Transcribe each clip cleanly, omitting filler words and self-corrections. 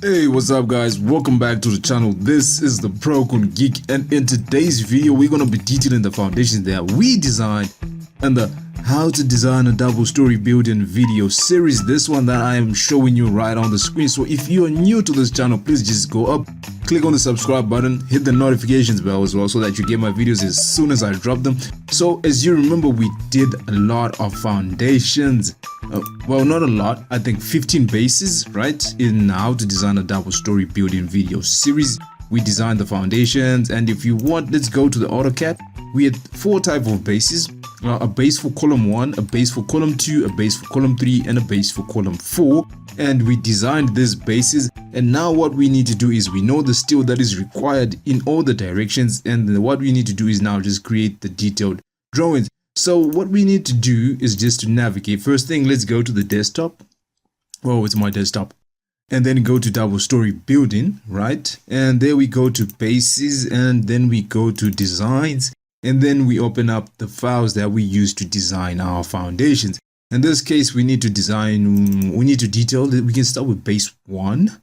Hey, what's up guys, welcome back to the channel. This is the Prokon Geek, and in today's video we're going to be detailing the foundations that we designed and the how to design a double story building video series, this one that I am showing you right on the screen. So if you are new to this channel, please just go up, click on the subscribe button, hit the notifications bell as well so that you get my videos as soon as I drop them. So as you remember, we did a lot of foundations, well, not a lot, I think 15 bases, right, in how to design a double story building video series. We designed the foundations, and if you want, let's go to the AutoCAD. We had 4 types of bases. A base for column 1, a base for column 2, a base for column 3, and a base for column 4. And we designed these bases, and now what we need to do is we know the steel that is required in all the directions, and what we need to do is now just create the detailed drawings. So what we need to do is just to navigate. First thing, let's go to the desktop. Oh, it's my desktop. And then go to double story building, right? And there we go to bases, and then we go to designs. And then we open up the files that we use to design our foundations. In this case, we need to detail that. We can start with base 1,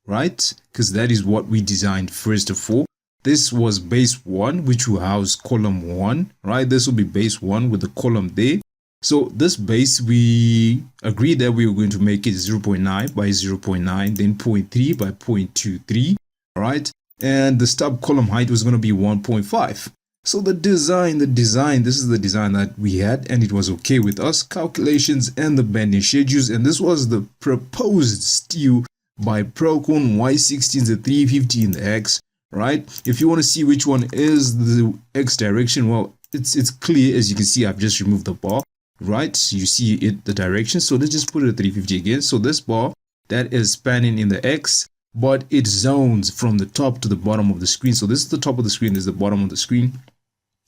right? Because that is what we designed first of all. This was base 1, which will house column 1, right? This will be base 1 with the column there. So this base, we agreed that we were going to make it 0.9 by 0.9, then 0.3 by 0.23, right? And the stub column height was going to be 1.5. So the design, this is the design that we had, and it was okay with us. Calculations and the bending schedules, and this was the proposed steel by Prokon Y16, the 350 in the X, right? If you want to see which one is the X direction, well, it's clear. As you can see, I've just removed the bar, right? You see it, the direction. So let's just put it at 350 again. So this bar that is spanning in the X, but it zones from the top to the bottom of the screen. So this is the top of the screen, this is the bottom of the screen.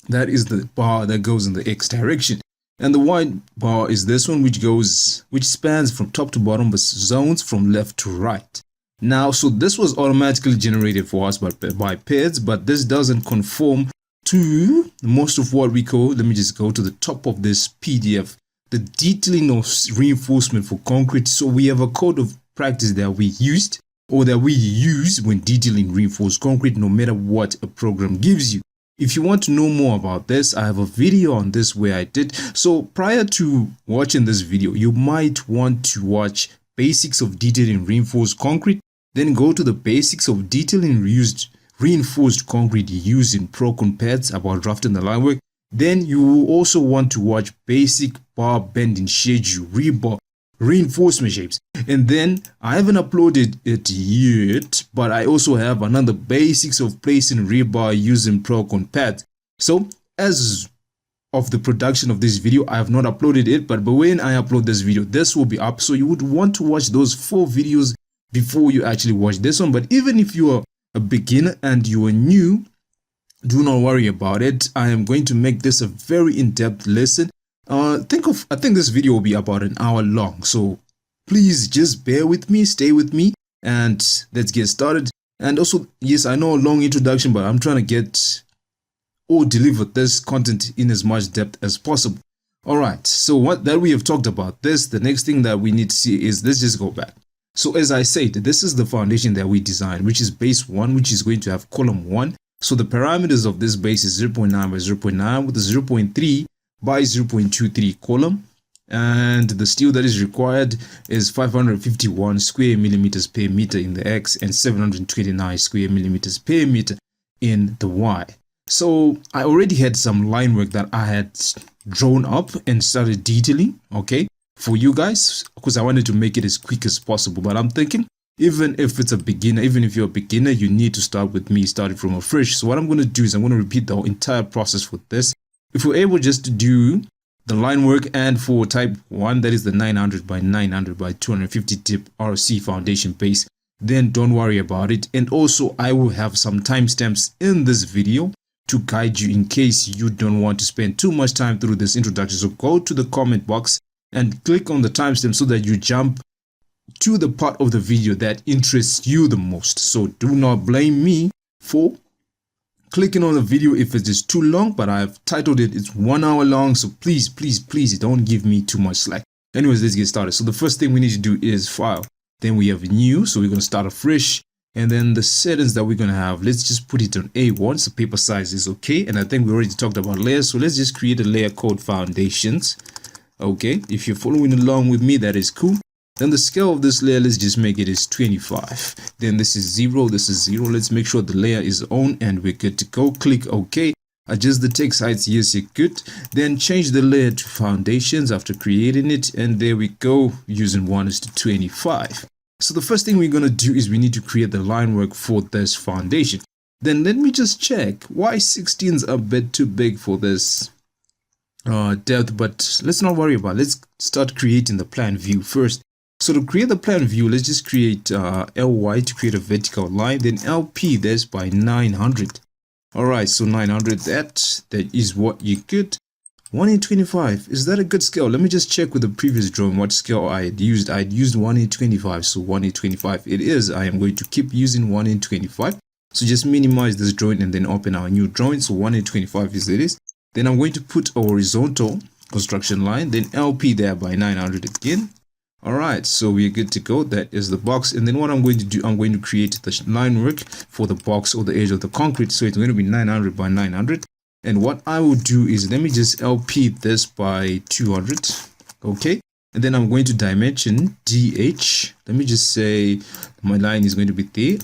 That is the bar that goes in the X direction. And the white bar is this one, which spans from top to bottom but zones from left to right. Now, so this was automatically generated for us by pairs, but this doesn't conform to most of what we call, let me just go to the top of this PDF, the detailing of reinforcement for concrete. So we have a code of practice that we used, or that we use when detailing reinforced concrete, no matter what a program gives you. If you want to know more about this, I have a video on this where I did. So prior to watching this video, you might want to watch basics of detailing reinforced concrete, then go to the basics of detailing reinforced concrete used in Prokon pads about drafting the line work. Then you will also want to watch basic bar bending schedule, rebar, reinforcement shapes. And then I haven't uploaded it yet, but I also have another basics of placing rebar using Prokon pads. So as of the production of this video, I have not uploaded it, but when I upload this video, this will be up. So you would want to watch those 4 videos before you actually watch this one. But even if you are a beginner and you are new, do not worry about it. I am going to make this a very in-depth lesson. I think this video will be about an hour long, so please just bear with me, stay with me, and let's get started. And also, yes, I know a long introduction, but I'm trying to get or deliver this content in as much depth as possible. All right, so what that we have talked about this, the next thing that we need to see is, let's just go back. So as I said, this is the foundation that we designed, which is base 1, which is going to have column 1. So the parameters of this base is 0.9 by 0.9 with a 0.3 by 0.23 column, and the steel that is required is 551 square millimeters per meter in the X and 729 square millimeters per meter in the Y. So I already had some line work that I had drawn up and started detailing, okay, for you guys, because I wanted to make it as quick as possible. But I'm thinking, even if it's a beginner, even if you're a beginner, you need to start with me, starting from afresh. So what I'm going to do is I'm going to repeat the entire process for this. If we're able just to do the line work, and for type 1, that is the 900 by 900 by 250 tip RC foundation base, then don't worry about it. And also I will have some timestamps in this video to guide you in case you don't want to spend too much time through this introduction. So go to the comment box and click on the timestamp so that you jump to the part of the video that interests you the most. So do not blame me for clicking on the video if it is too long, but I've titled it, it's 1 hour long, so please don't give me too much slack. Anyways, let's get started. So the first thing we need to do is file. Then we have new, so we're going to start afresh. And then the settings that we're going to have, let's just put it on A1, so paper size is okay. And I think we already talked about layers, so let's just create a layer called foundations. Okay, if you're following along with me, that is cool. Then the scale of this layer, let's just make it is 25. Then this is 0, this is 0. Let's make sure the layer is on and we're good to go. Click OK. Adjust the text heights, yes, you're good. Then change the layer to foundations after creating it, and there we go, using 1:25. So the first thing we're going to do is we need to create the line work for this foundation. Then let me just check why 16's a bit too big for this depth, but let's not worry about it. Let's start creating the plan view first. So to create the plan view, let's just create ly to create a vertical line, then lp this by 900. All right, so 900, that is what you get. 1:25, is that a good scale? Let me just check with the previous drawing what scale I had used. I'd used 1:25, so 1:25 it is. I am going to keep using 1:25. So just minimize this drawing and then open our new drawing. So 1:25 is it is. Then I'm going to put a horizontal construction line, then LP there by 900 again. All right, so we're good to go. That is the box. And then what I'm going to do, I'm going to create the line work for the box or the edge of the concrete. So it's going to be 900 by 900. And what I will do is, let me just LP this by 200. Okay. And then I'm going to dimension DH. Let me just say my line is going to be there.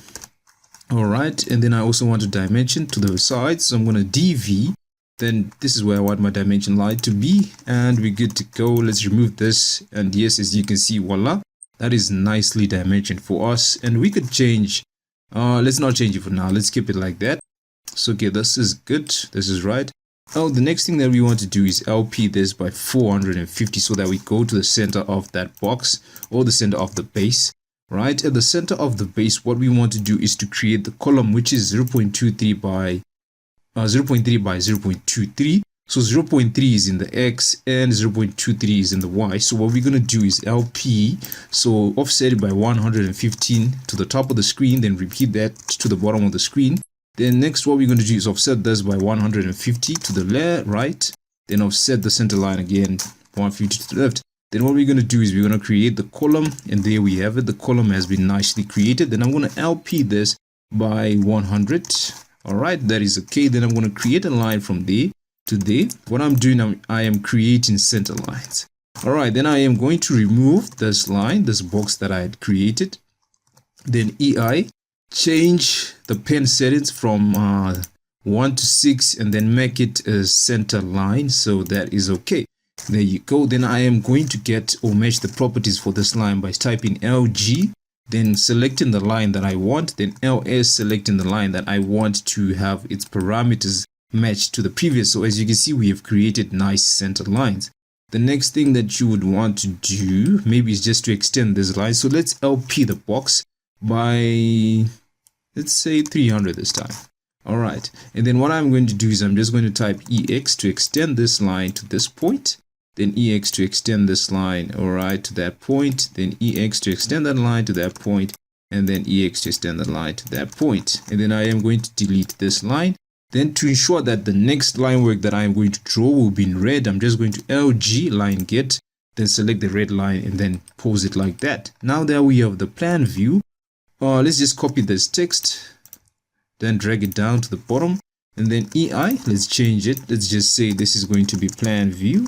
All right. And then I also want to dimension to the sides. So I'm going to DV. Then this is where I want my dimension line to be, and we're good to go. Let's remove this, and yes, as you can see, voila, that is nicely dimensioned for us. And we could change, let's not change it for now, let's keep it like that. So okay, this is good, this is right. Oh, the next thing that we want to do is LP this by 450, so that we go to the center of that box, or the center of the base. Right at the center of the base, what we want to do is to create the column, which is 0.23 by 0.3 by 0.23. So 0.3 is in the X and 0.23 is in the Y. So what we're going to do is LP, so offset it by 115 to the top of the screen, then repeat that to the bottom of the screen. Then next what we're going to do is offset this by 150 to the left, right, then offset the center line again 150 to the left. Then what we're going to do is we're going to create the column, and there we have it. The column has been nicely created. Then I'm going to LP this by 100. All right, that is okay. Then I'm going to create a line from there to there. What I'm doing, I am creating center lines. All right, then I am going to remove this line, this box that I had created. Then EI, change the pen settings from 1 to 6 and then make it a center line. So that is okay. There you go. Then I am going to get or match the properties for this line by typing LG. Then selecting the line that I want, then LS, selecting the line that I want to have its parameters matched to the previous. So as you can see, we have created nice center lines. The next thing that you would want to do maybe is just to extend this line. So let's LP the box by, let's say 300 this time. All right. And then what I'm going to do is I'm just going to type EX to extend this line to this point. Then EX to extend this line, all right, to that point. Then EX to extend that line to that point. And then EX to extend that line to that point. And then I am going to delete this line. Then to ensure that the next line work that I am going to draw will be in red, I'm just going to LG line get, then select the red line and then pose it like that. Now that we have the plan view, let's just copy this text, then drag it down to the bottom. And then EI, let's change it. Let's just say this is going to be plan view.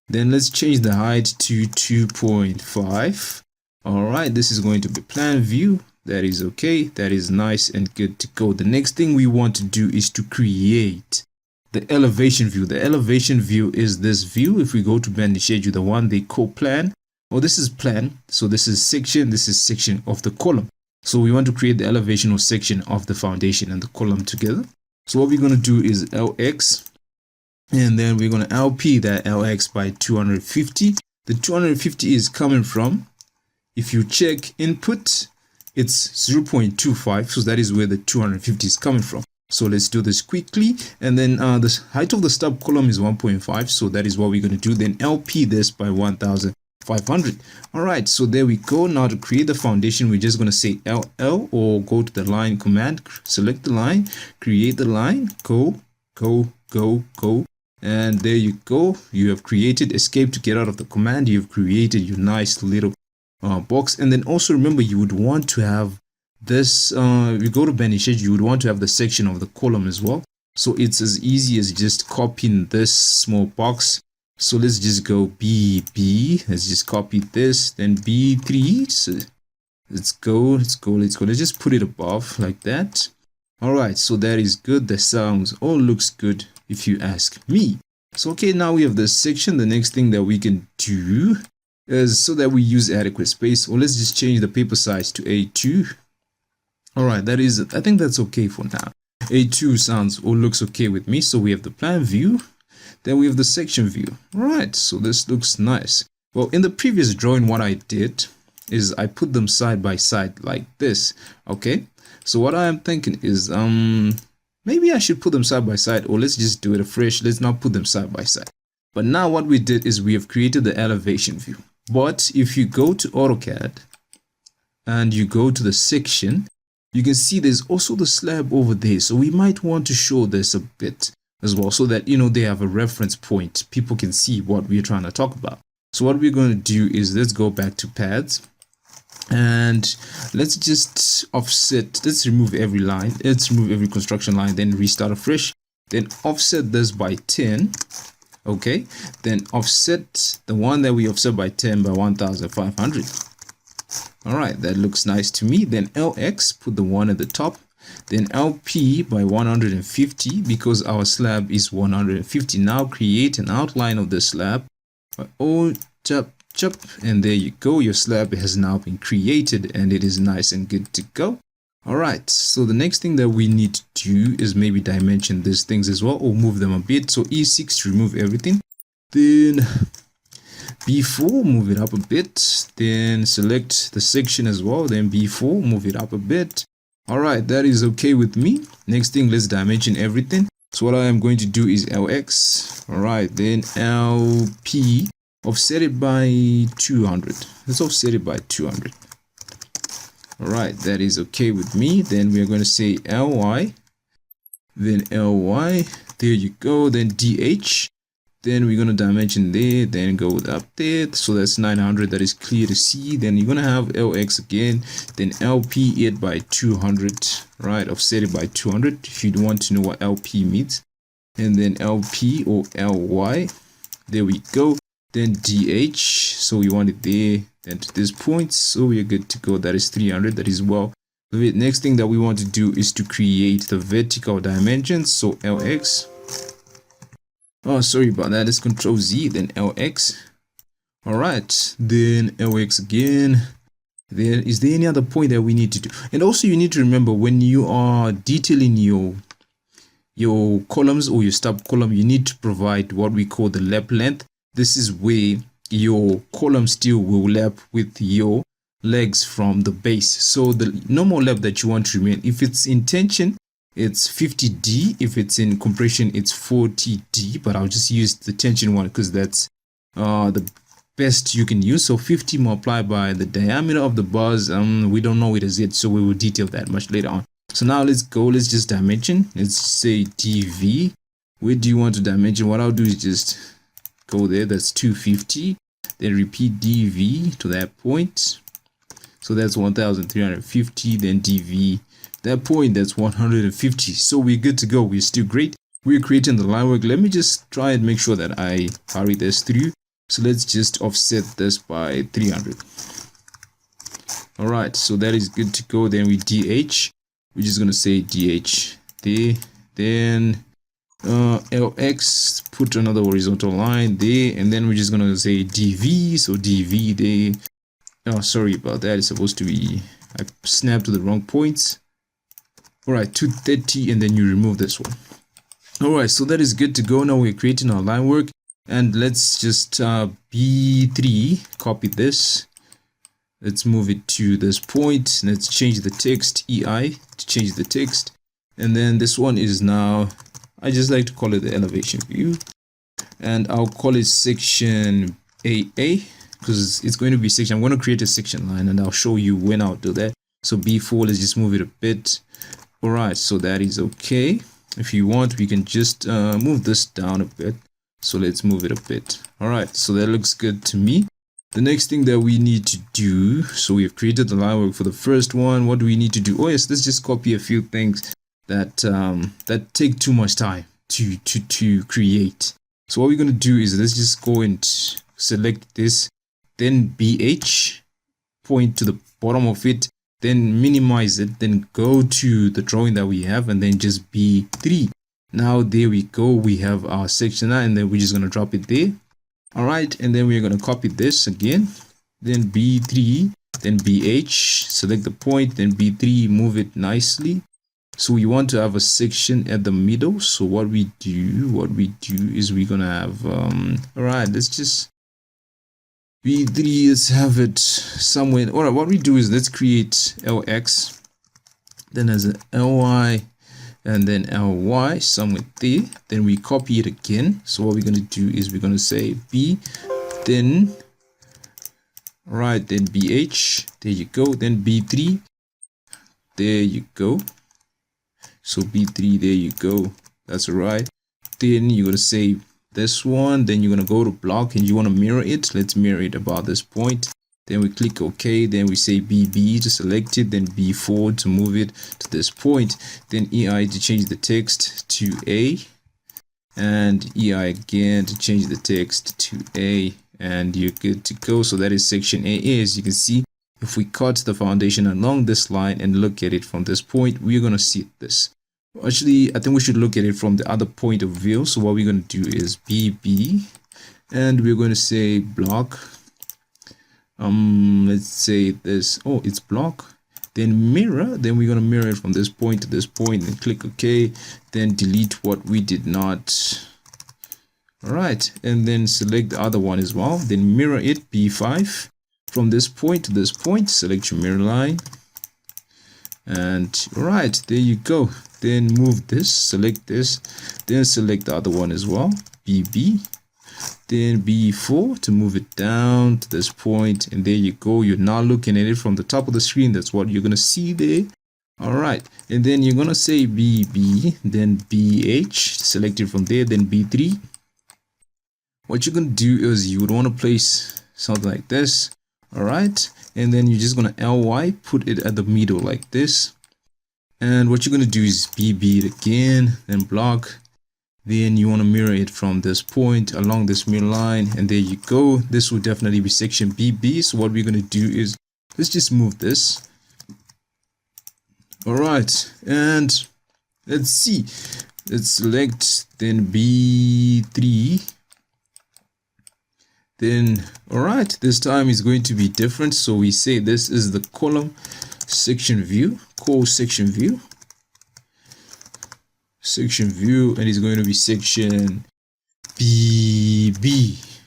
Then let's change the height to 2.5. All right, this is going to be plan view. That is okay. That is nice and good to go. The next thing we want to do is to create the elevation view. The elevation view is this view. If we go to band and schedule, the one they call plan, or this is plan. So this is section of the column. So we want to create the elevation or section of the foundation and the column together. So what we're going to do is LX. And then we're going to LP that LX by 250. The 250 is coming from, if you check input, it's 0.25. So that is where the 250 is coming from. So let's do this quickly. And then the height of the stub column is 1.5. So that is what we're going to do. Then LP this by 1500. All right, so there we go. Now to create the foundation, we're just going to say LL or go to the line command, select the line, create the line, go. And there you go. You have created escape to get out of the command. You've created your nice little box. And then also remember, you would want to have this, if you go to Banished, you would want to have the section of the column as well. So it's as easy as just copying this small box. So let's just go BB. Let's just copy this, then B3. So let's go. Let's just put it above like that. All right, so that is good. The sounds all looks good if you ask me. So okay, now we have this section. The next thing that we can do is so that we use adequate space, or let's just change the paper size to A2. All right, that is, I think that's okay for now. A2 sounds or looks okay with me. So we have the plan view, then we have the section view. All right, so this looks nice. Well, in the previous drawing, what I did is I put them side by side like this. Okay, so what I am thinking is maybe I should put them side by side, or let's just do it afresh. Let's not put them side by side. But now what we did is we have created the elevation view. But if you go to AutoCAD and you go to the section, you can see there's also the slab over there. So we might want to show this a bit as well, so that, you know, they have a reference point. People can see what we're trying to talk about. So what we're going to do is let's go back to paths and let's just offset. Let's remove every line. Let's remove every construction line, then restart afresh. Then offset this by 10. Okay, then offset the one that we offset by 10 by 1500. All right, that looks nice to me. Then LX, put the one at the top. Then LP by 150, because our slab is 150. Now create an outline of the slab. Oh, chop, chop, and there you go. Your slab has now been created and it is nice and good to go. All right, so the next thing that we need to do is maybe dimension these things as well, or move them a bit. So E6 to remove everything. Then B4, move it up a bit. Then select the section as well. Then B4, move it up a bit. All right, that is okay with me. Next thing, let's dimension everything. So what I am going to do is LX. All right, then LP, offset it by 200. Let's offset it by 200. All right, that is okay with me. Then we are going to say LY, then LY, there you go. Then DH, then we're going to dimension there, then go up there. So that's 900, that is clear to see. Then you're going to have LX again, then LP it by 200, right? Offset it by 200 if you want to know what LP means. And then LP or LY, there we go. Then DH, so we want it there, then to this point, so we are good to go. That is 300, that is well. The next thing that we want to do is to create the vertical dimensions. So LX, oh sorry about that, it's Control Z, then LX. All right, then LX again. There is there any other point that we need to do? And also you need to remember, when you are detailing your columns or your stub column, you need to provide what we call the lap length. This is where your column still will lap with your legs from the base. So the normal lap that you want to remain, if it's in tension, it's 50D. If it's in compression, it's 40D. But I'll just use the tension one because that's the best you can use. So 50 multiplied by the diameter of the bars. We don't know it as yet, so we will detail that much later on. So now let's go. Let's just dimension. Let's say DV. Where do you want to dimension? What I'll do is just go there. That's 250. Then repeat DV to that point. So that's 1350. Then DV that point, that's 150. So we're good to go. We're still great. We're creating the line work. Let me just try and make sure that I hurry this through. So let's just offset this by 300. All right, so that is good to go. Then we DH. We're just gonna say DH there. Then LX, put another horizontal line there, and then we're just gonna say DV. So DV there. Oh, sorry about that. It's supposed to be, I snapped to the wrong points. All right, 230, and then you remove this one. All right, so that is good to go. Now we're creating our line work, and let's just B3, copy this. Let's move it to this point. Let's change the text EI to change the text, and then this one is now, I just like to call it the elevation view, and I'll call it section AA because it's going to be section. I'm going to create a section line, and I'll show you when I'll do that. So B4, let's just move it a bit. All right, so that is okay. If you want, we can just move this down a bit. So let's move it a bit. All right, so that looks good to me. The next thing that we need to do, so we have created the line work for the first one. What do we need to do? Oh yes, let's just copy a few things that that take too much time to create. So what we're going to do is let's just go and select this, then BH, point to the bottom of it, then minimize it, then go to the drawing that we have, and then just B3. Now there we go, we have our section now, and then we're just going to drop it there. All right, and then we're going to copy this again, then B3, then BH, select the point, then B3, move it nicely. So we want to have a section at the middle. So what we do is we're going to have, all right, let's just B3, let's have it somewhere. All right, what we do is let's create LX, then as an LY, and then ly somewhere there. Then we copy it again. So what we're going to do is we're going to say b, then right, then bh, there you go, then b3, there you go. So b3, there you go, that's right. Then you're going to say this one, then you're going to go to block and you want to mirror it. Let's mirror it about this point. Then we click OK, then we say BB to select it, then B4 to move it to this point, then EI to change the text to A, and EI again to change the text to A, and you're good to go. So that is section A. As you can see, if we cut the foundation along this line and look at it from this point, we're going to see this. Actually, I think we should look at it from the other point of view. So what we're going to do is BB, and we're going to say block. Let's say this, oh, it's block, then mirror, then we're going to mirror it from this point to this point, and click OK, then delete what we did not. All right, and then select the other one as well, then mirror it, B5, from this point to this point, select your mirror line, and all right, there you go. Then move this, select this, then select the other one as well, BB, then B4 to move it down to this point, and there you go. You're now looking at it from the top of the screen. That's what you're gonna see there. All right, and then you're gonna say BB, then BH, select it from there, then B3. What you're gonna do is you would want to place something like this. All right, and then you're just gonna LY, put it at the middle like this, and what you're gonna do is BB it again, then block. Then you want to mirror it from this point along this mirror line, and there you go. This will definitely be section BB. So what we're going to do is let's just move this. All right, and let's see. Let's select, then B3. Then all right, this time is going to be different. So we say this is the column section view, core section view. Section view, and it's going to be section BB.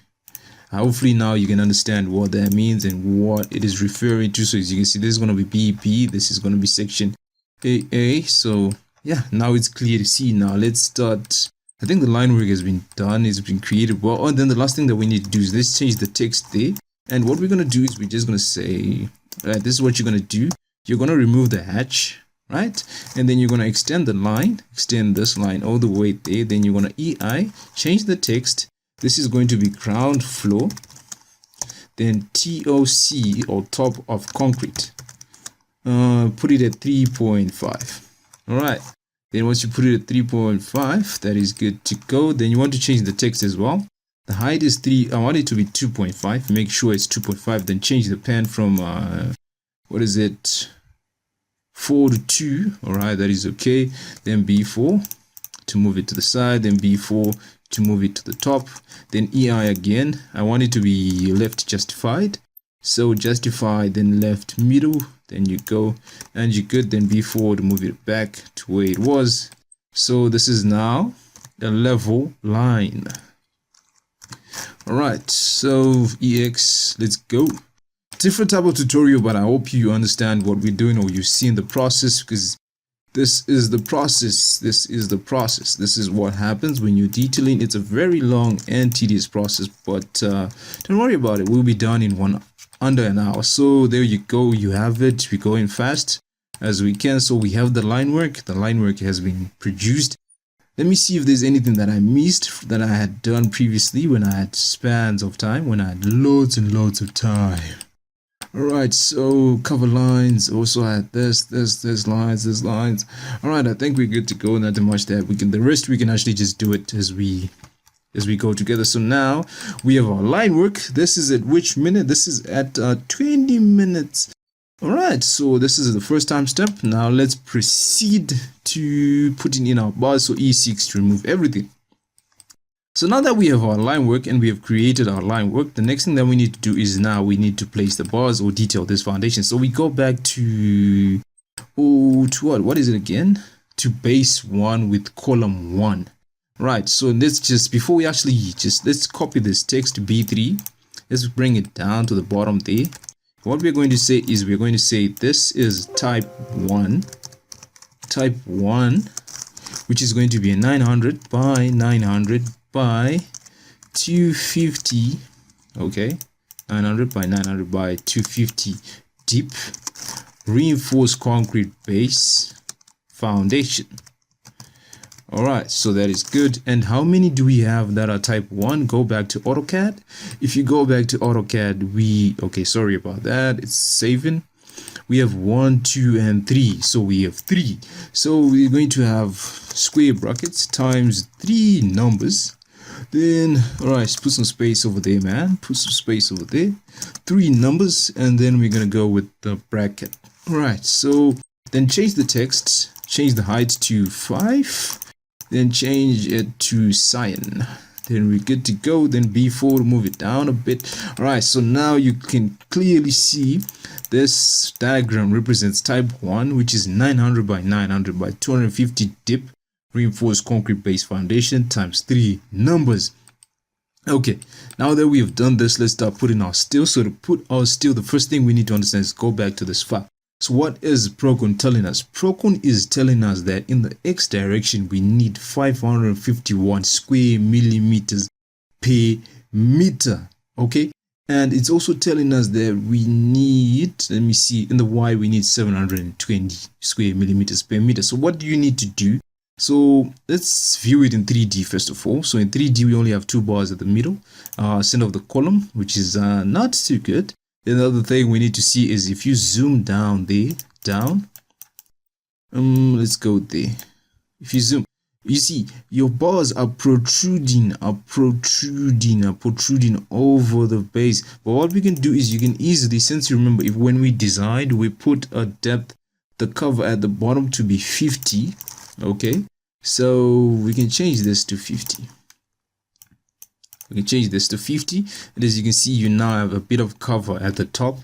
Hopefully now you can understand what that means and what it is referring to. So as you can see, this is going to be BB, this is going to be section AA. So yeah, now it's clear to see. Now let's start. I think the line work has been done, it's been created well. And then the last thing that we need to do is let's change the text there. And what we're going to do is we're just going to say, right, this is what you're going to do. You're going to remove the hatch, right, and then you're going to extend the line, extend this line all the way there. Then you're going to EI, change the text. This is going to be ground floor, then TOC, or top of concrete, put it at 3.5. all right, then once you put it at 3.5, that is good to go. Then you want to change the text as well. The height is 3, I want it to be 2.5, make sure it's 2.5. Then change the pen from what is it, 4 to 2. All right, that is okay. Then B4 to move it to the side, then B4 to move it to the top, then EI again. I want it to be left justified, so justify, then left middle, then you go, and you're good. Then B4 to move it back to where it was. So this is now a level line. All right, so EX, let's go. Different type of tutorial, but I hope you understand what we're doing, or you've seen the process, because this is the process. This is what happens when you're detailing. It's a very long and tedious process, but don't worry about it. We'll be done in under an hour. So there you go, you have it. We're going fast as we can. So we have the line work. The line work has been produced. Let me see if there's anything that I missed that I had done previously when I had spans of time, when I had loads and loads of time. Alright, so cover lines, also had this lines. Alright, I think we're good to go. Not too much that we can, the rest we can actually just do it as we go together. So now we have our line work. This is at which minute? This is at 20 minutes. Alright, so this is the first time step. Now let's proceed to putting in our bars. So E6 to remove everything. So now that we have our line work and we have created our line work, the next thing that we need to do is now we need to place the bars or detail this foundation. So we go back to what is it again? To base 1 with column 1. Right, so let's just, before we actually let's copy this text to B3. Let's bring it down to the bottom there. What we're going to say is we're going to say this is type 1, which is going to be a 900 by 900 by 250. Okay, 900 by 900 by 250 deep reinforced concrete base foundation. All right, so that is good. And how many do we have that are type 1? Go back to AutoCAD. If you go back to AutoCAD, okay, sorry about that, it's saving. We have 1, 2, and 3. So we have 3. So we're going to have square brackets times 3 numbers. Then, all right, put some space over there, man. Put some space over there. 3 numbers, and then we're going to go with the bracket. All right, so then change the text, change the height to 5. Then change it to cyan. Then we're good to go. Then B4, move it down a bit. All right, so now you can clearly see this diagram represents type 1, which is 900 by 900 by 250 deep reinforced concrete base foundation times 3 numbers. Okay, now that we have done this, let's start putting our steel. So to put our steel, the first thing we need to understand is go back to this file. So what is Prokon telling us? Prokon is telling us that in the X direction, we need 551 square millimeters per meter. Okay. And it's also telling us that we need, let me see, in the Y, we need 720 square millimeters per meter. So what do you need to do? So let's view it in 3D first of all. So in 3D, we only have 2 bars at the middle, center of the column, which is not too good. The other thing we need to see is if you zoom down there, let's go there. If you zoom, you see your bars are protruding over the base. But what we can do is you can easily, since you remember, if when we designed, we put a depth, the cover at the bottom to be 50. Okay, so we can change this to 50. We can change this to 50, and as you can see, you now have a bit of cover at the top.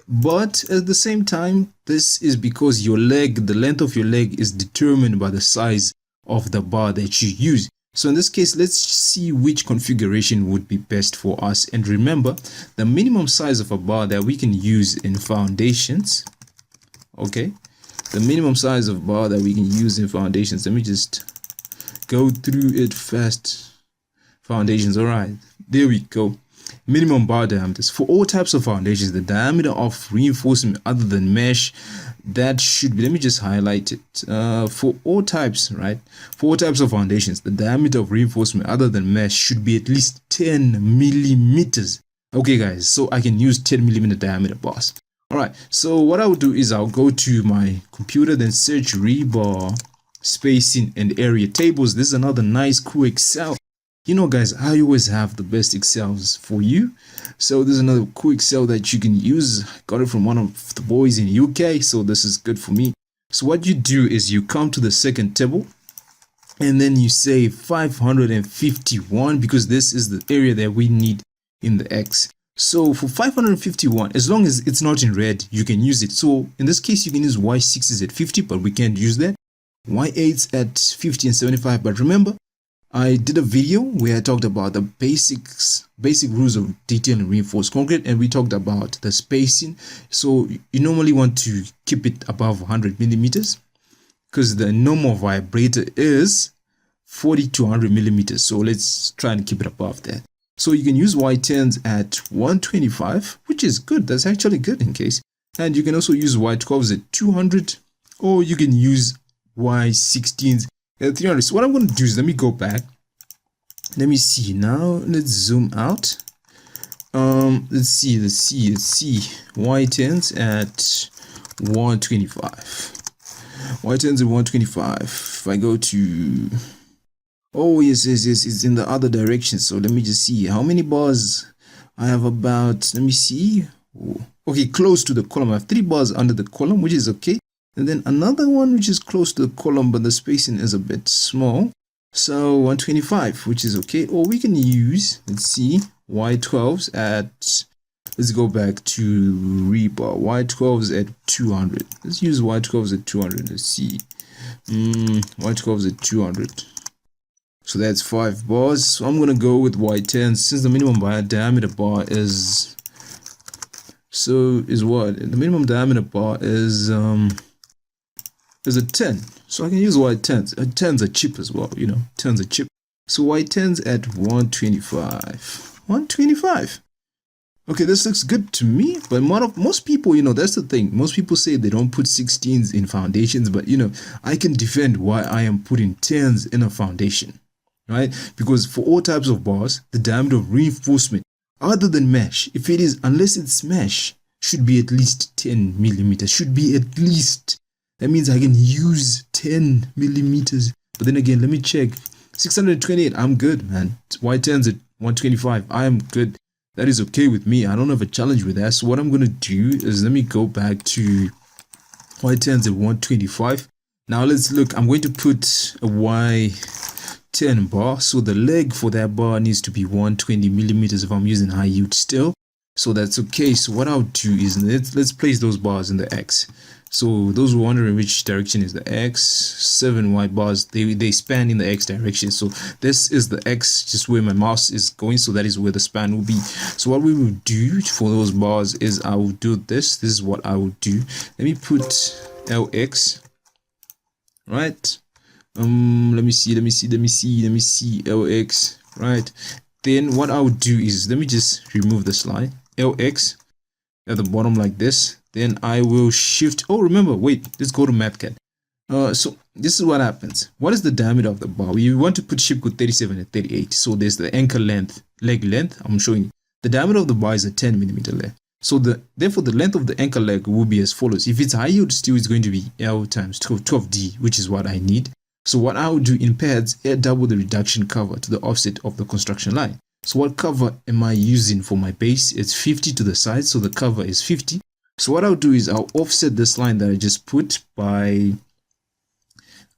But at the same time, this is because your leg, the length of your leg is determined by the size of the bar that you use. So in this case, let's see which configuration would be best for us. And remember, the minimum size of a bar that we can use in foundations, okay, the minimum size of bar that we can use in foundations, let me just go through it fast. Foundations, all right, there we go. Minimum bar diameters for all types of foundations. The diameter of reinforcement other than mesh, that should be, let me just highlight it, for all types, right? For all types of foundations, the diameter of reinforcement other than mesh should be at least 10 millimeters. Okay guys, so I can use 10 millimeter diameter bars. All right, so what I will do is I'll go to my computer, then search rebar spacing and area tables. This is another nice cool Excel. You know guys, I always have the best Excels for you. So this is another cool Excel that you can use. Got it from one of the boys in UK, so this is good for me. So what you do is you come to the second table and then you say 551, because this is the area that we need in the X. So for 551, as long as it's not in red, you can use it. So in this case, you can use Y6 is at 50, but we can't use that. Y8's at 50 and 75, but remember, I did a video where I talked about the basic rules of detail and reinforced concrete, and we talked about the spacing. So you normally want to keep it above 100 millimeters because the normal vibrator is 40 to 100 millimeters. So let's try and keep it above that. So you can use Y10s at 125, which is good. That's actually good in case. And you can also use Y12s at 200, or you can use Y16s 300. So what I'm going to do is let me go back. Let me see now. Let's zoom out. Let's see. Y10s at 125. Y10s at 125. If I go to, oh yes, it's in the other direction. So let me just see how many bars I have. About, let me see. Okay, close to the column. I have 3 bars under the column, which is okay. And then another one which is close to the column, but the spacing is a bit small. So 125, which is okay. Or we can use, let's see, Y12s at, let's go back to rebar. Y12s at 200. Let's use Y12s at 200. Let's see. Y12s at 200. So that's 5 bars. So I'm gonna go with Y10 since the minimum diameter bar is, so is what? The minimum diameter bar is a 10. So I can use Y10s. 10s are cheap as well, you know. 10s are cheap. So Y10s at 125. 125. Okay, this looks good to me, but most people, you know, that's the thing. Most people say they don't put 16s in foundations, but you know, I can defend why I am putting 10s in a foundation, right? Because for all types of bars, the diameter of reinforcement, other than mesh, if it is, unless it's mesh, should be at least 10 millimeters. Should be at least. That means I can use 10 millimeters. But then again, let me check. 628, I'm good, man. Y10s at 125, I am good. That is okay with me. I don't have a challenge with that. So what I'm going to do is let me go back to Y10s at 125. Now let's look. I'm going to put a Y10 bar. So the leg for that bar needs to be 120 millimeters if I'm using high yield still. So that's okay. So what I'll do is let's place those bars in the X. So those who are wondering which direction is the X, 7 Y bars, they span in the X direction. So this is the X, just where my mouse is going. So that is where the span will be. So what we will do for those bars is I will do this. This is what I will do. Let me put LX, right? Let me see LX, right? Then what I would do is, let me just remove this line, LX at the bottom like this. Then I will shift. Oh, remember, wait, let's go to MathCAD. So this is what happens. What is the diameter of the bar? We want to put ship code 37 and 38. So there's the anchor length, leg length. I'm showing you. The diameter of the bar is a 10 millimeter length. So therefore the length of the anchor leg will be as follows. If it's high yield steel, it's going to be L times 12D, which is what I need. So what I will do in pads, double the reduction cover to the offset of the construction line. So what cover am I using for my base? It's 50 to the side, so the cover is 50. So what I'll do is I'll offset this line that I just put by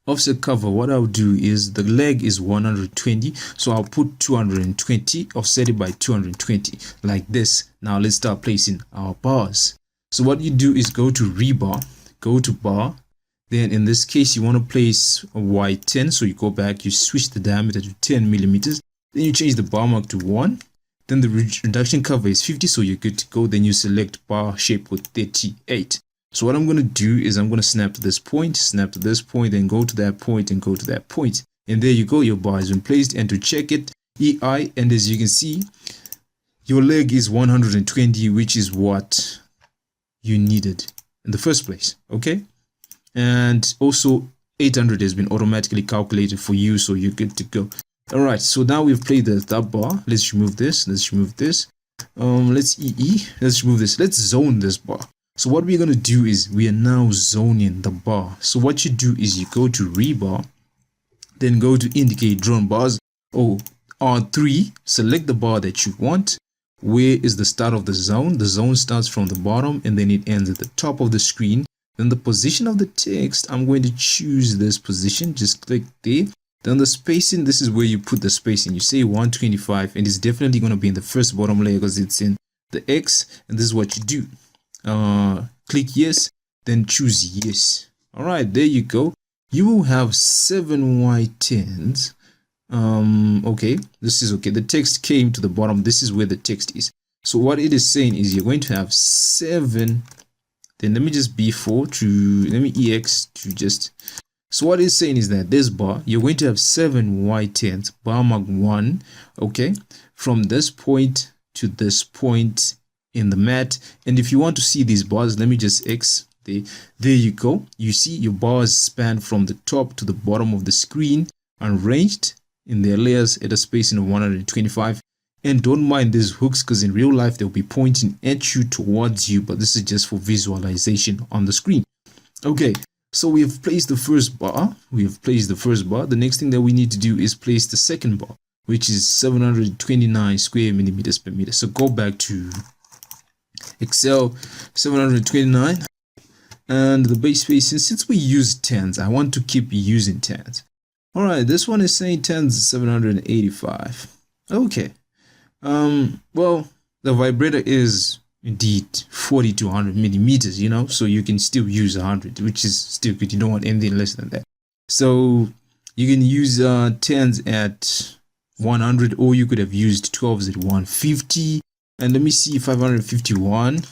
offset cover. What I'll do is the leg is 120, so I'll put 220, offset it by 220 like this. Now let's start placing our bars. So what you do is go to rebar, go to bar. Then in this case, you want to place a Y10. So you go back, you switch the diameter to 10 millimeters. Then you change the bar mark to 1. Then the reduction cover is 50, so you're good to go. Then you select bar shape with 38. So what I'm going to do is I'm going to snap to this point, then go to that point and go to that point. And there you go, your bar has been placed. And to check it, EI, and as you can see, your leg is 120, which is what you needed in the first place, okay? And also 800 has been automatically calculated for you, so you're good to go. All right, so now we've played that bar. Let's remove this. Let's remove this. Let's remove this. Let's zone this bar. So what we're going to do is we are now zoning the bar. So what you do is you go to rebar, then go to indicate drawn bars. Oh, R3, select the bar that you want. Where is the start of the zone? The zone starts from the bottom and then it ends at the top of the screen. Then the position of the text, I'm going to choose this position. Just click there. Then the spacing, this is where you put the spacing. You say 125, and it's definitely going to be in the first bottom layer because it's in the X. And this is what you do. Click yes, then choose yes. All right, there you go. You will have 7 Y10s. Okay, this is okay. The text came to the bottom. This is where the text is. So what it is saying is you're going to have 7. Then let me just B4 to, let me EX to just. So what it's saying is that this bar, you're going to have 7 Y10s, bar mark 1, okay, from this point to this point in the mat. And if you want to see these bars, let me just X There you go. You see your bars span from the top to the bottom of the screen, arranged in their layers at a spacing of 125. And don't mind these hooks, because in real life they'll be pointing at you, towards you, but this is just for visualization on the screen. Okay, so we have placed the first bar. The next thing that we need to do is place the second bar, which is 729 square millimeters per meter. So go back to Excel, 729, and the base spacing. Since we use tens, I want to keep using tens. All right, this one is saying tens is 785. Okay. Well, the vibrator is indeed 40 to 100 millimeters, you know, so you can still use 100, which is still good. You don't want anything less than that. So you can use tens at 100, or you could have used 12s at 150. And let me see, 551.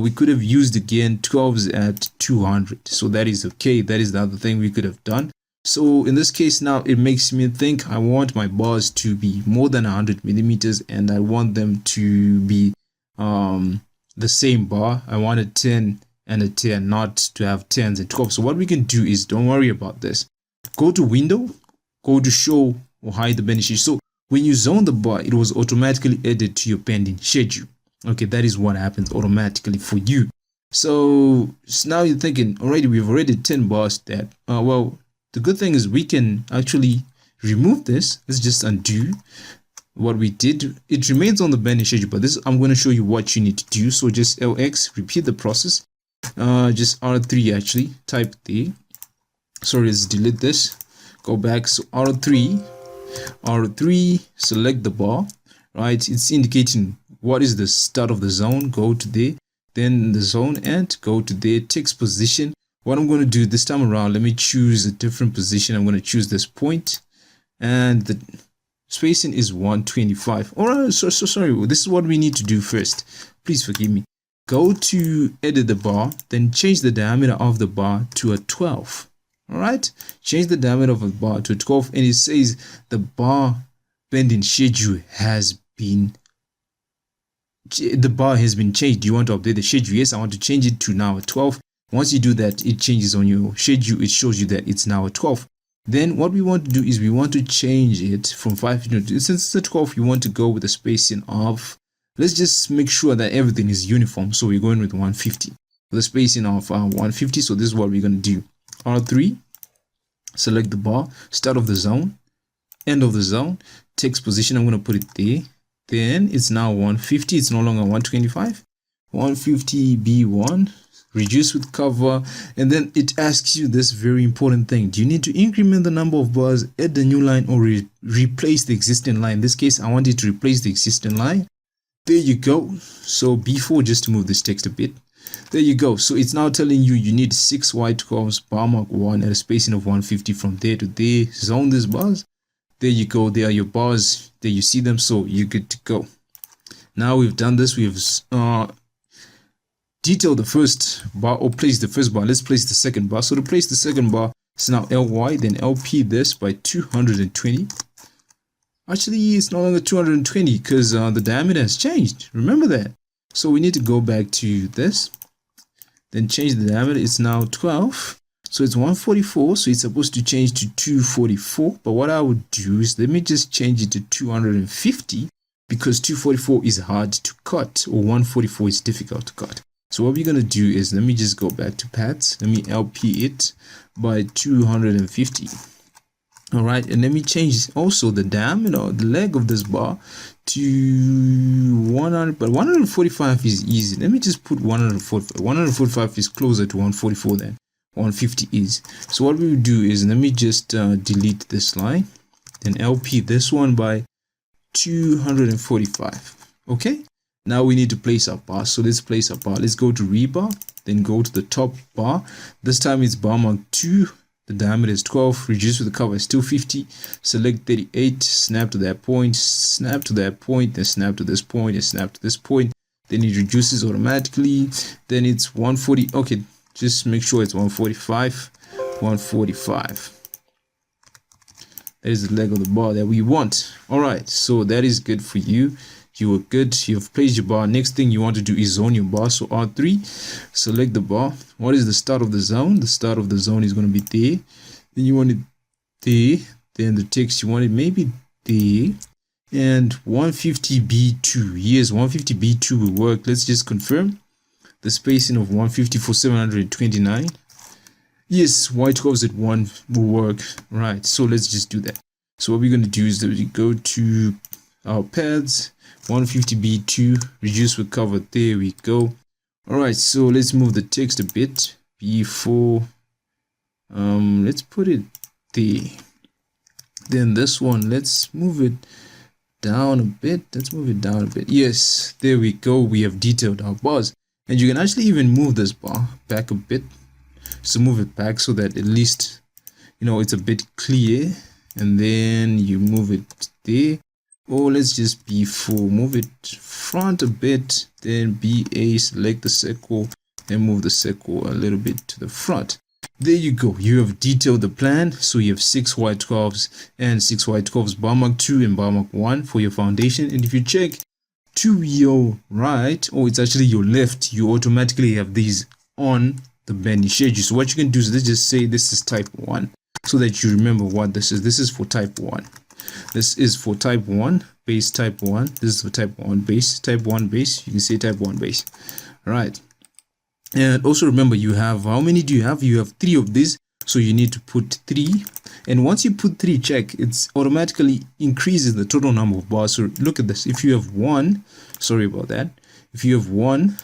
We could have used again 12s at 200. So that is okay. That is the other thing we could have done. So in this case now, it makes me think I want my bars to be more than 100 millimeters, and I want them to be the same bar. I want a 10 and a 10, not to have 10s and 12. So what we can do is, don't worry about this. Go to Window, go to Show or Hide the Pending Schedule. So when you zone the bar, it was automatically added to your pending schedule. Okay, that is what happens automatically for you. So now you're thinking, already we've already 10 bars that, well, the good thing is we can actually remove this. Let's just undo what we did. It remains on the pending schedule, but this, I'm going to show you what you need to do. So just LX, repeat the process. Just R3 actually, type there. Sorry, let's delete this. Go back. So R3, select the bar, right? It's indicating what is the start of the zone. Go to there, then the zone end, go to there, text position. What I'm going to do this time around, let me choose a different position. I'm going to choose this point, and the spacing is 125. All right, so sorry. This is what we need to do first. Please forgive me. Go to edit the bar, then change the diameter of the bar to a 12. All right, change the diameter of the bar to 12, and it says the bar pending schedule has been changed. Do you want to update the schedule? Yes, I want to change it to now a 12. Once you do that, it changes on your schedule. It shows you that it's now a 12. Then what we want to do is we want to change it from 5 to, since it's a 12, you want to go with a spacing of, let's just make sure that everything is uniform. So we're going with 150 with a spacing of 150. So this is what we're going to do. R3, select the bar, start of the zone, end of the zone, text position. I'm going to put it there. Then it's now 150. It's no longer 125. 150 B1. Reduce with cover, and then it asks you this very important thing. Do you need to increment the number of bars, add the new line, or replace the existing line? In this case, I want it to replace the existing line. There you go. So B4, just to move this text a bit. There you go. So it's now telling you you need 6 white curves, bar mark 1 at a spacing of 150 from there to there. Zone these bars. There you go. There are your bars. There you see them. So you're good to go. Now we've done this. We've detail the first bar, or place the first bar. Let's place the second bar. So to place the second bar, it's now LY, then LP this by 220. Actually, it's no longer 220 because the diameter has changed. Remember that. So we need to go back to this, then change the diameter. It's now 12. So it's 144. So it's supposed to change to 244. But what I would do is, let me just change it to 250, because 244 is hard to cut, or 144 is difficult to cut. So what we're going to do is, let me just go back to paths. Let me LP it by 250. All right. And let me change also the diameter, the leg of this bar to 100, but 145 is easy. Let me just put 145. 145 is closer to 144 than 150 is. So what we will do is, let me just delete this line, then LP this one by 245. Okay. Now we need to place our bar. So let's place our bar. Let's go to rebar, then go to the top bar. This time it's bar mark 2. The diameter is 12. Reduce with the cover is 250. Select 38. Snap to that point. Snap to that point. Then snap to this point. And snap to this point. Then it reduces automatically. Then it's 140. Okay, just make sure it's 145. 145. That is the leg of the bar that we want. All right, so that is good for you. you are good. You've placed your bar. Next thing you want to do is zone your bar. So R3, select the bar. What is the start of the zone? The start of the zone is going to be there. Then you want it there. Then the text, you want it maybe there. And 150B2. Yes, 150B2 will work. Let's just confirm the spacing of 150 for 729. Yes, white curves at 1 will work. Right, so let's just do that. So what we're going to do is that we go to our pads, 150B2, reduce with cover. There we go. All right, so let's move the text a bit. B4, let's put it there. Then this one, let's move it down a bit. Let's move it down a bit. Yes, there we go. We have detailed our bars, and you can actually even move this bar back a bit. So move it back so that at least, you know, it's a bit clear. And then you move it there. Or let's just B4, move it front a bit, then BA, select the circle and move the circle a little bit to the front. There you go. You have detailed the plan. So you have 6 white curves and 6 white curves, bar mark 2 and bar mark 1 for your foundation. And if you check to your right, or it's actually your left, you automatically have these on the bending schedule. So what you can do is let's just say this is type 1. So that you remember what this is. This is for type 1. This is for type 1 base, type 1. This is for type 1 base, type 1 base. You can say type 1 base. All right. And also remember, you have, how many do you have? You have 3 of these. So you need to put 3. And once you put 3, check, it's automatically increases the total number of bars. So look at this. If you have 1, sorry about that. If you have 1,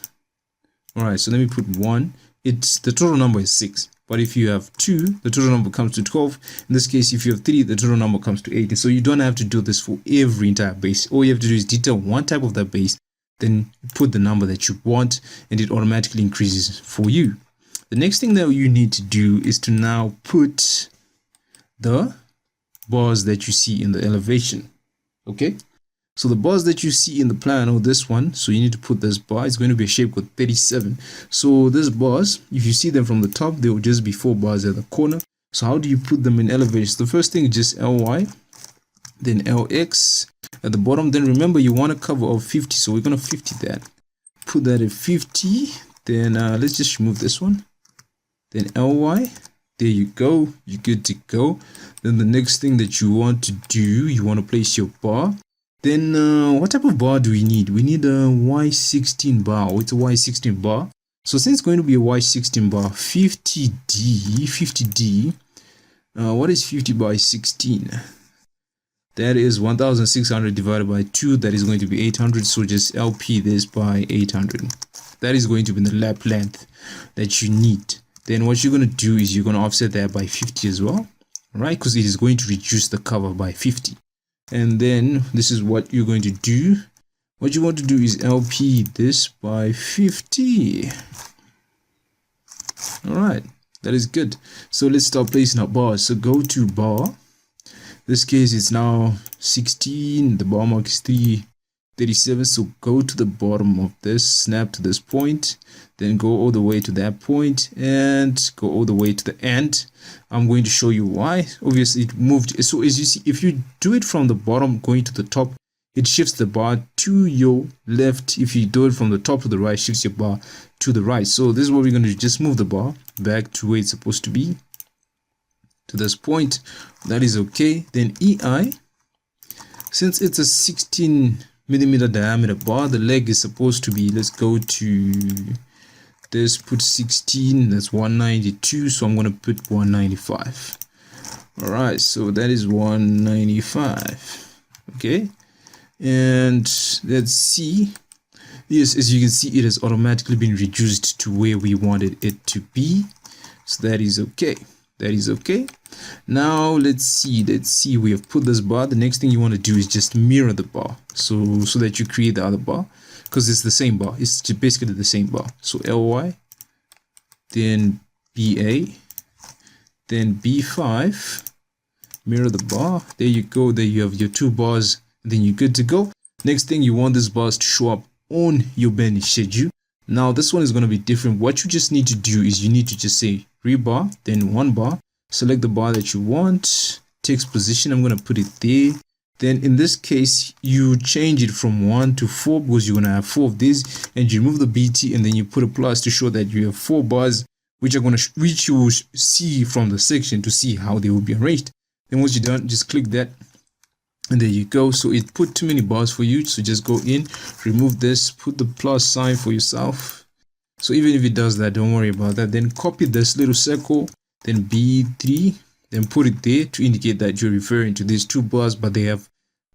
all right, so let me put 1. It's the total number is 6. But if you have 2, the total number comes to 12. In this case, if you have 3, the total number comes to 18. So you don't have to do this for every entire base. All you have to do is detail one type of that base, then put the number that you want, and it automatically increases for you. The next thing that you need to do is to now put the bars that you see in the elevation. Okay? So the bars that you see in the plan, or this one, so you need to put this bar. It's going to be a shape code 37. So these bars, if you see them from the top, they will just be 4 bars at the corner. So how do you put them in elevation? The first thing is just LY, then LX at the bottom. Then remember, you want a cover of 50, so we're going to 50 that. Put that at 50. Then let's just remove this one. Then LY. There you go. You're good to go. Then the next thing that you want to do, you want to place your bar. Then what type of bar do we need? We need a Y16 bar. It's a Y16 bar. So since it's going to be a Y16 bar, 50D, what is 50 by 16? That is 1600 divided by 2. That is going to be 800. So just LP this by 800. That is going to be the lap length that you need. Then what you're going to do is you're going to offset that by 50 as well, right? Because it is going to reduce the cover by 50. And then this is what you're going to do. What you want to do is LP this by 50. All right, that is good. So let's start placing our bars. So go to bar. This case it's now 16. The bar mark is 337. So go to the bottom of this, snap to this point, then go all the way to that point and go all the way to the end. I'm going to show you why. Obviously it moved. So as you see, if you do it from the bottom going to the top, it shifts the bar to your left. If you do it from the top to the right, shifts your bar to the right. So this is what we're going to do. Just move the bar back to where it's supposed to be, to this point. That is okay. Then EI, since it's a 16mm diameter bar, the leg is supposed to be, let's go to this, put 16, that's 192, so I'm going to put 195. All right, so that is 195. Okay, and let's see. Yes, as you can see, it has automatically been reduced to where we wanted it to be. So that is okay. That is okay. Now let's see. We have put this bar. The next thing you want to do is just mirror the bar, so that you create the other bar, because it's the same bar. It's basically the same bar. So LY, then BA, then B5, mirror the bar. There you go. There you have your 2 bars. Then you're good to go. Next thing, you want these bars to show up on your bending schedule. Now this one is going to be different. What you just need to do is you need to just say rebar, then 1 bar. Select the bar that you want. Text position, I'm going to put it there. then in this case you change it from 1 to 4 because you're gonna have 4 of these, and you remove the BT and then you put a plus to show that you have 4 bars which are which you will see from the section to see how they will be arranged. Then once you're done, just click that and there you go. So it put too many bars for you, so just go in, remove this, put the plus sign for yourself. So even if it does that, don't worry about that. Then copy this little circle, then B3, then put it there to indicate that you're referring to these 2 bars, but they have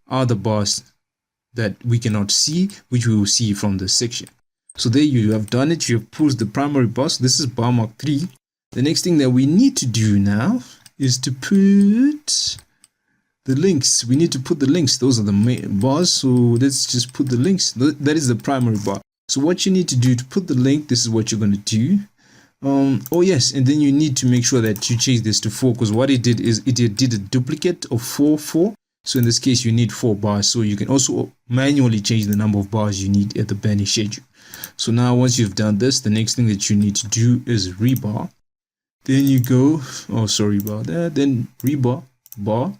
other bars that we cannot see, which we will see from the section. So there you have done it. You have pushed the primary bar. So this is bar mark 3. The next thing that we need to do now is to put the links. We need to put the links. Those are the main bars. So let's just put the links. That is the primary bar. So what you need to do to put the link, this is what you're going to do. Oh yes, and then you need to make sure that you change this to 4, because what it did is it did a duplicate of 4 4. So in this case you need 4 bars. So you can also manually change the number of bars you need at the banding schedule. So now once you've done this, the next thing that you need to do is rebar. Then you go, oh sorry about that, then rebar bar.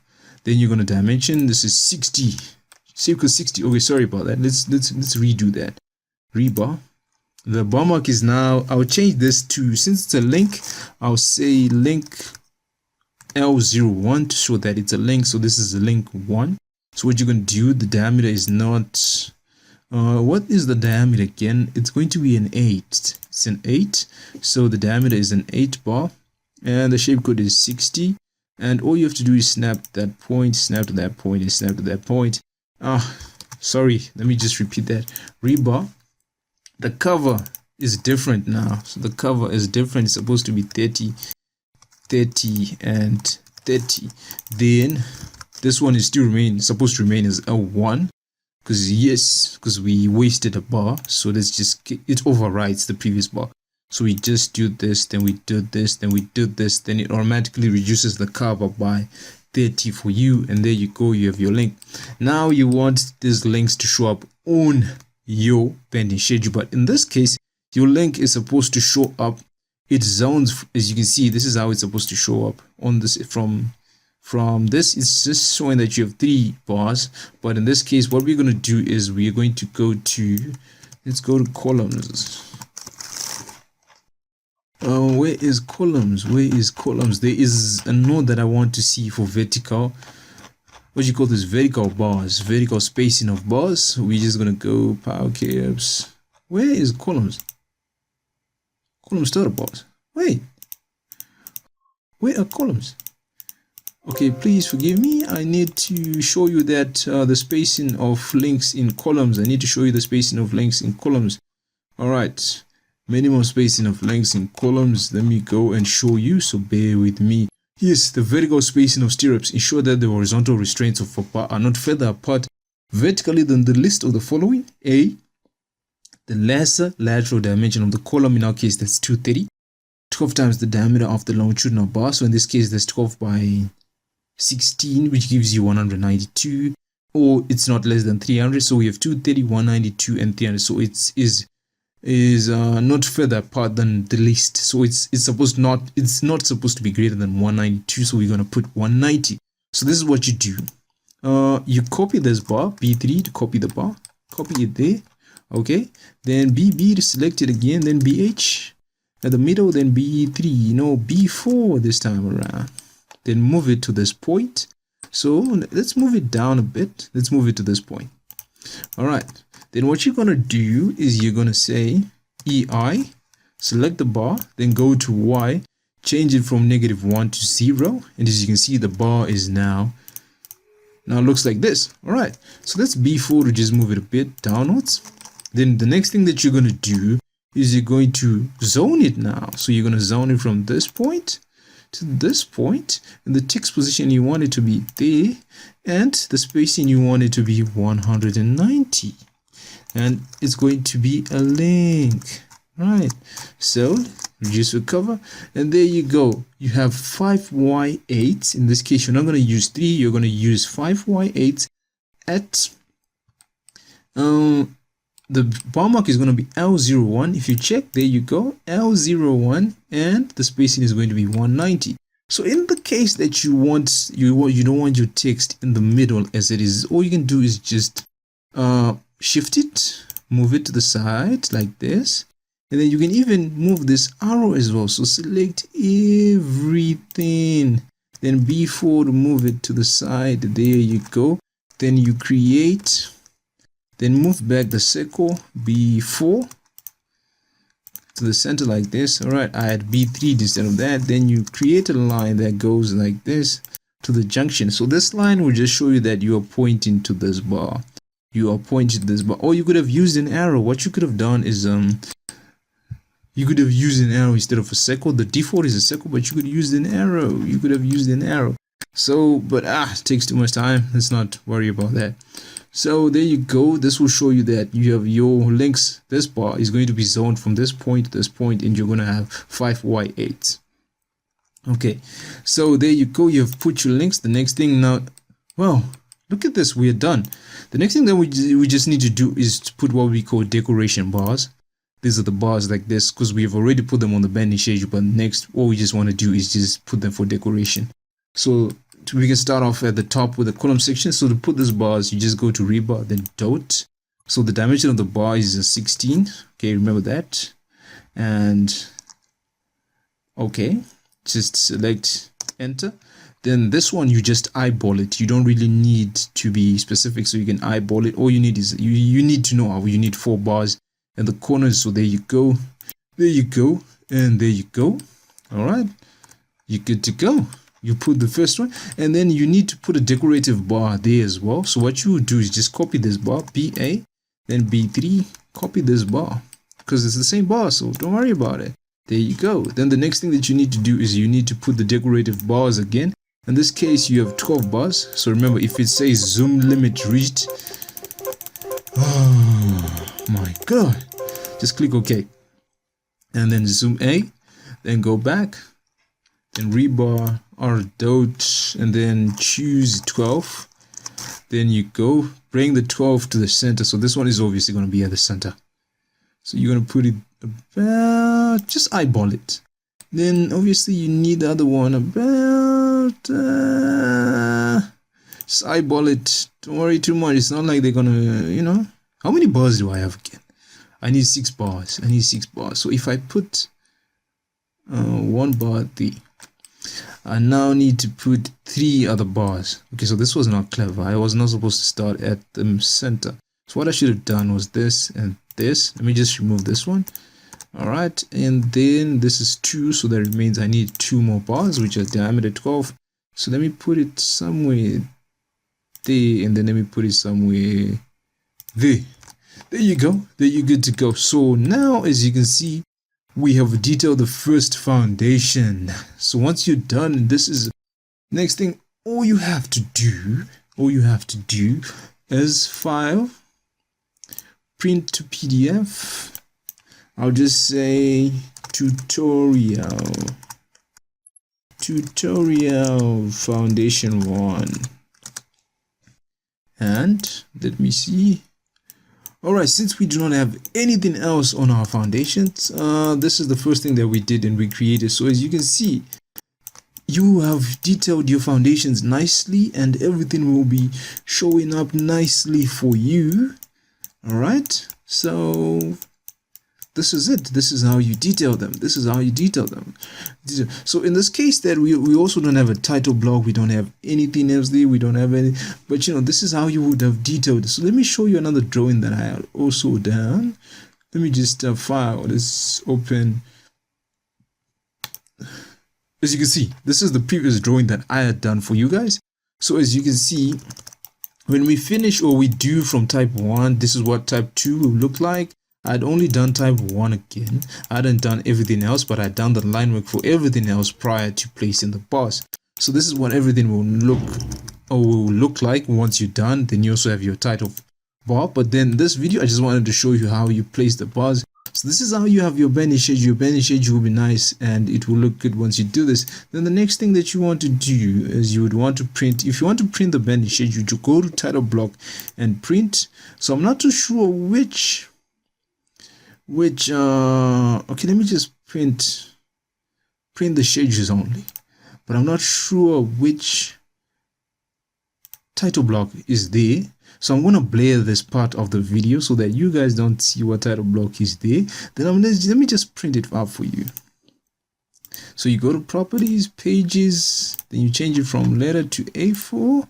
Then you're going to dimension. This is 60, because 60. Okay, sorry about that. Let's redo that. Rebar. The bar mark is now, I'll change this to, since it's a link, I'll say link L01 to show that it's a link. So this is a link 1. So what you're going to do, the diameter is not, what is the diameter again? It's going to be an 8. It's an 8. So the diameter is an 8 bar, and the shape code is 60. And all you have to do is snap that point, snap to that point, and snap to that point. Sorry, let me just repeat that. Rebar. The cover is different now. So the cover is different. It's supposed to be 30, 30, and 30. Then this one is still supposed to remain as L1, because we wasted a bar. So let's just, it overrides the previous bar. So we just do this, then we do this, then we do this, then it automatically reduces the cover by 30 for you, and there you go, you have your link. Now you want these links to show up on your banding schedule, but in this case your link is supposed to show up, it zones, as you can see. This is how it's supposed to show up on this. From this, it's just showing that you have 3 bars, but in this case what we're going to do is we're going to go to, let's go to columns. Where is columns? Where is columns? There is a node that I want to see for vertical, what you call this, vertical bars, vertical spacing of bars. So we're just gonna go power caps. Where is columns? Column starter bars. Wait, where are columns? Okay, please forgive me. I need to show you that the spacing of links in columns. I need to show you the spacing of links in columns. All right, minimum spacing of links in columns. Let me go and show you. So bear with me. Yes, the vertical spacing of stirrups. Ensure that the horizontal restraints of a bar are not further apart vertically than the list of the following. A, the lesser lateral dimension of the column, in our case that's 230, 12 times the diameter of the longitudinal bar. So in this case that's 12 by 16, which gives you 192, or it's not less than 300. So we have 230, 192, and 300. So it is not further apart than the list. So it's not supposed to be greater than 192. So we're gonna put 190. So this is what you do. You copy this bar, B3 to copy the bar, copy it there. Okay, then BB to select it again, then BH at the middle, then B3, B4 this time around. Then move it to this point. So let's move it down a bit. Let's move it to this point. All right. Then what you're going to do is you're going to say EI, select the bar, then go to Y, change it from -1 to 0. And as you can see, the bar is now looks like this. All right. So let's B4 to just move it a bit downwards. Then the next thing that you're going to do is you're going to zone it now. So you're going to zone it from this point to this point, and the tick's position you want it to be there, and the spacing you want it to be 190, and it's going to be a link, right? So reduce the cover, and there you go. You have 5Y8. In this case, you're not going to use 3, you're going to use 5Y8 at the bar mark is going to be L01. If you check, there you go, L01, and the spacing is going to be 190. So in the case that you don't want your text in the middle as it is, all you can do is just shift it, move it to the side like this, and then you can even move this arrow as well. So select everything, then B4 to move it to the side. There you go. Then you create, then move back the circle, B4 to the center like this. All right, I had B3 instead of that. Then you create a line that goes like this to the junction. So this line will just show you that you are pointing to this bar. You are pointing to this bar. Or you could have used an arrow. What you could have done is you could have used an arrow instead of a circle. The default is a circle, but you could use an arrow. You could have used an arrow. So, but it takes too much time. Let's not worry about that. So there you go. This will show you that you have your links. This bar is going to be zoned from this point to this point, and you're going to have 5Y8. Okay, so there you go. You have put your links. The next thing now, well, look at this. We are done. The next thing that we just need to do is to put what we call decoration bars. These are the bars like this because we have already put them on the banding schedule. But next, all we just want to do is just put them for decoration. So we can start off at the top with the column section. So to put these bars, you just go to rebar, then dot. So the dimension of the bar is 16. Okay, remember that. And okay, just select enter. Then this one, you just eyeball it. You don't really need to be specific, so you can eyeball it. All you need is you need to know how you need 4 bars in the corners. So there you go, there you go, and there you go. All right, you're good to go. You put the first one, and then you need to put a decorative bar there as well. So what you would do is just copy this bar, BA, then B3, copy this bar, because it's the same bar, so don't worry about it. There you go. Then the next thing that you need to do is you need to put the decorative bars again. In this case, you have 12 bars. So remember, if it says zoom limit reached, oh my god, just click OK. And then zoom A, then go back, then rebar or dot, and then choose 12. Then you go, bring the 12 to the center. So this one is obviously going to be at the center. So you're going to put it about, just eyeball it. Then obviously you need the other one about, just eyeball it. Don't worry too much. It's not like they're going to, you know. How many bars do I have again? I need 6 bars. I need 6 bars. So if I put 1 bar, 3. I now need to put 3 other bars. Okay, so this was not clever. I was not supposed to start at the center. So what I should have done was this and this. Let me just remove this one. All right, and then this is 2, so that remains I need 2 more bars, which are diameter 12. So let me put it somewhere there, and then let me put it somewhere there. There you go. There you're good to go. So now, as you can see, we have detailed the first foundation. So once you're done, this is next thing. All you have to do is file, print to PDF. I'll just say tutorial foundation 1, and let me see. All right, since we do not have anything else on our foundations, this is the first thing that we did and we created. So as you can see, you have detailed your foundations nicely and everything will be showing up nicely for you. All right, so this is it. This is how you detail them. This is how you detail them. So in this case that we also don't have a title block. We don't have anything else there. We don't have any, but you know, this is how you would have detailed. So let me show you another drawing that I had also done. Let me just file. Let's open. As you can see, this is the previous drawing that I had done for you guys. So as you can see, when we finish or we do from type 1, this is what type 2 will look like. I'd only done type 1 again. I hadn't done everything else, but I'd done the line work for everything else prior to placing the bars. So this is what everything will look like once you're done. Then you also have your title bar. But then this video, I just wanted to show you how you place the bars. So this is how you have your banding schedule. Your banding schedule will be nice and it will look good once you do this. Then the next thing that you want to do is you would want to print. If you want to print the banding schedule, you go to title block and print. So I'm not too sure which okay, let me just print the schedules only. but I'm not sure which title block is there. So I'm going to blur this part of the video so that you guys don't see what title block is there. Then let me just print it out for you. So you go to properties, pages, then you change it from letter to A4,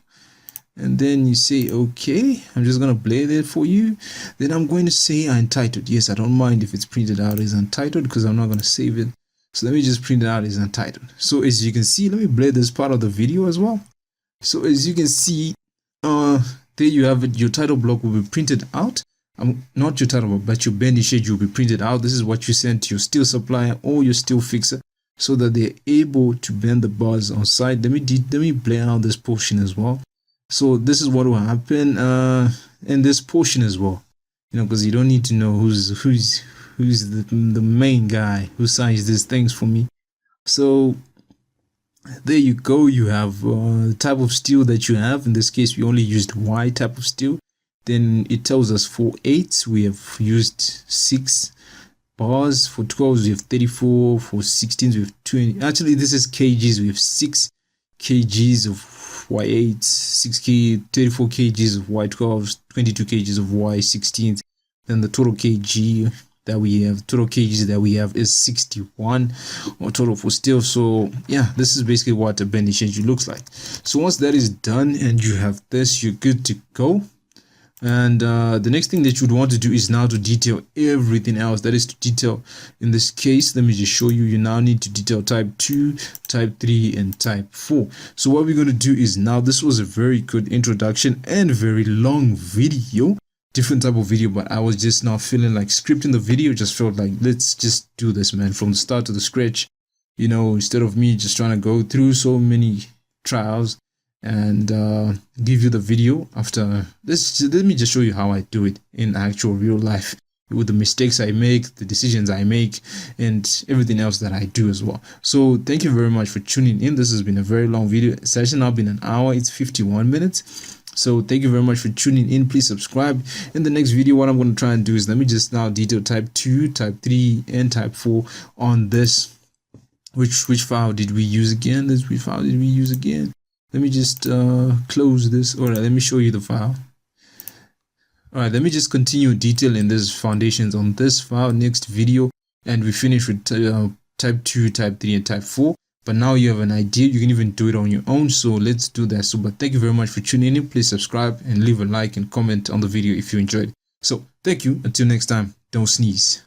and then you say okay. I'm just going to blur that for you. Then I'm going to say untitled. Yes, I don't mind if it's printed out as untitled because I'm not going to save it. So let me just print it out as untitled. So as you can see, let me blur this part of the video as well. So as you can see, there you have it. Your title block will be printed out. Not your title block, but your bending schedule will be printed out. This is what you send to your steel supplier or your steel fixer so that they're able to bend the bars on site. Let me blur out this portion as well. So this is what will happen in this portion as well. You know, because you don't need to know who's the main guy who signs these things for me. So there you go. You have the type of steel that you have. In this case, we only used Y type of steel. Then it tells us for 8 we have used 6 bars. For 12s we have 34. For 16s we have 20. Actually, this is kgs. We have 6 kgs of Y8, 34 kgs of Y12s, 22 kgs of Y16s. Then the total kgs that we have is 61 or total for steel. So yeah, this is basically what a bending schedule looks like. So once that is done and you have this, you're good to go. And the next thing that you would want to do is now to detail everything else. That is to detail, in this case, let me just show you. You now need to detail type 2, type 3, and type 4. So what we're going to do is now, this was a very good introduction and very long video. Different type of video, but I was just not feeling like scripting the video. Just felt like, let's just do this, man, from the start to the scratch, you know, instead of me just trying to go through so many trials and give you the video after this. Let me just show you how I do it in actual real life, with the mistakes I make, the decisions I make, and everything else that I do as well. So thank you very much for tuning in. This has been a very long video session. Now been an hour. It's 51 minutes. So thank you very much for tuning in. Please subscribe. In the next video, what I'm going to try and do is, let me just now detail type 2, type 3, and type 4 on this. Which file did we use again? Which file did we use again? Let me just close this. All right, let me show you the file. All right, let me just continue detailing this foundations on this file next video, and we finish with type 2, type 3, and type 4. But now you have an idea. You can even do it on your own. So let's do that. So, but thank you very much for tuning in. Please subscribe and leave a like and comment on the video if you enjoyed. So thank you. Until next time, don't sneeze.